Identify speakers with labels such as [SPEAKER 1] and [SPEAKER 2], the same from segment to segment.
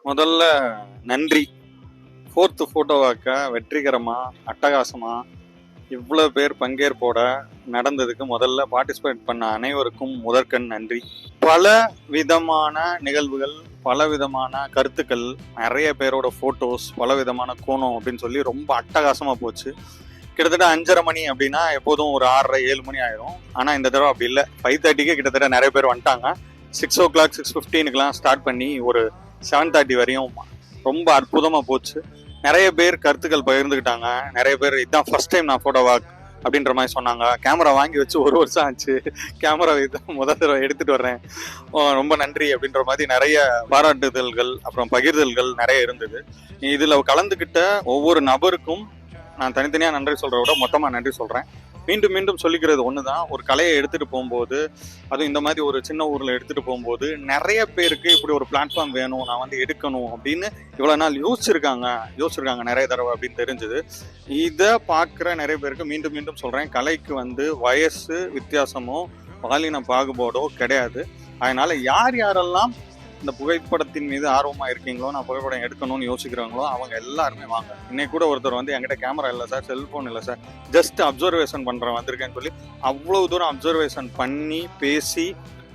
[SPEAKER 1] முதல்ல நன்றி. Fourth photo வாக்க வெற்றிகரமா அட்டகாசமா இவ்வளோ பேர் பங்கேற்போட நடந்ததுக்கு முதல்ல பார்ட்டிசிபேட் பண்ண அனைவருக்கும் முதற்கண் நன்றி. பல விதமான நிகழ்வுகள், பல விதமான கருத்துக்கள், நிறைய பேரோட ஃபோட்டோஸ், பல விதமான கோணம் அப்படின்னு சொல்லி ரொம்ப அட்டகாசமாக போச்சு. கிட்டத்தட்ட 5:30 மணி அப்படின்னா எப்போதும் ஒரு 6:30 7 மணி ஆயிரும். ஆனால் இந்த தடவை அப்படி இல்லை. 5:30க்கே கிட்டத்தட்ட நிறைய பேர் வந்துட்டாங்க. 6 o'clock 6:15க்குலாம் ஸ்டார்ட் பண்ணி ஒரு 7:30 வரையும் ரொம்ப அற்புதமாக போச்சு. நிறைய பேர் கருத்துக்கள் பகிர்ந்துக்கிட்டாங்க. நிறைய பேர் இதுதான் ஃபர்ஸ்ட் டைம் நான் ஃபோட்டோ வாக் அப்படின்ற மாதிரி சொன்னாங்க. கேமரா வாங்கி வச்சு 1 வருஷம் ஆச்சு, கேமரா இதான் முதல் தடவை எடுத்துட்டு வர்றேன், ரொம்ப நன்றி அப்படின்ற மாதிரி நிறைய பாராட்டுதல்கள் அப்புறம் பகிர்தல்கள் நிறைய இருந்தது. இதில் கலந்துக்கிட்ட ஒவ்வொரு நபருக்கும் நான் தனித்தனியாக நன்றி சொல்கிறத விட மொத்தமாக நன்றி சொல்கிறேன். மீண்டும் மீண்டும் சொல்லிக்கிறது ஒன்று தான், ஒரு கலையை எடுத்துகிட்டு போகும்போது, அதுவும் இந்த மாதிரி ஒரு சின்ன ஊரில் எடுத்துகிட்டு போகும்போது நிறைய பேருக்கு இப்படி ஒரு பிளாட்ஃபார்ம் வேணும், நான் வந்து எடுக்கணும் அப்படின்னு இவ்வளோ நாள் யோசிச்சிருக்காங்க நிறைய தடவை அப்படின்னு தெரிஞ்சுது. இதை பார்க்குற நிறைய பேருக்கு மீண்டும் மீண்டும் சொல்கிறேன், கலைக்கு வந்து வயசு வித்தியாசமோ பாலின பாகுபாடோ கிடையாது. அதனால் யார் யாரெல்லாம் இந்த புகைப்படத்தின் மீது ஆர்வமாக இருக்கீங்களோ, நான் புகைப்படம் எடுக்கணும்னு யோசிக்கிறாங்களோ அவங்க எல்லாருமே வாங்க. இன்னைக்கு கூட ஒருத்தர் வந்து என்கிட்ட கேமரா இல்லை சார், செல்ஃபோன் இல்லை சார், ஜஸ்ட் அப்சர்வேஷன் பண்ணுறேன் வந்திருக்கேன்னு சொல்லி அவ்வளோ தூரம் அப்சர்வேஷன் பண்ணி பேசி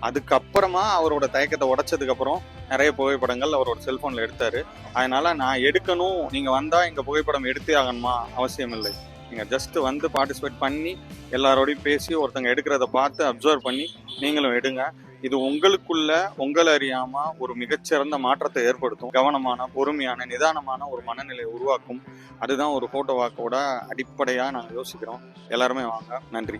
[SPEAKER 1] அதுக்கப்புறமா அவரோட தயக்கத்தை உடைச்சதுக்கப்புறம் நிறைய புகைப்படங்கள் அவரோட செல்ஃபோனில் எடுத்தார். அதனால் நான் எடுக்கணும், நீங்கள் வந்தால் இங்கே புகைப்படம் எடுத்தே ஆகணுமா அவசியம் இல்லை. நீங்கள் ஜஸ்ட் வந்து பார்ட்டிசிபேட் பண்ணி எல்லாரோடையும் பேசி ஒருத்தங்க எடுக்கிறத பார்த்து அப்சர்வ் பண்ணி நீங்களும் எடுங்க. இது உங்களுக்குள்ள உங்களை அறியாம ஒரு மிகச்சிறந்த மாற்றத்தை ஏற்படுத்தும். கவனமான, பொறுமையான, நிதானமான ஒரு மனநிலையை உருவாக்கும். அதுதான் ஒரு போட்டோ வாக்கோட அடிப்படையா நாங்கள் யோசிக்கிறோம். எல்லாருமே வாங்க. நன்றி.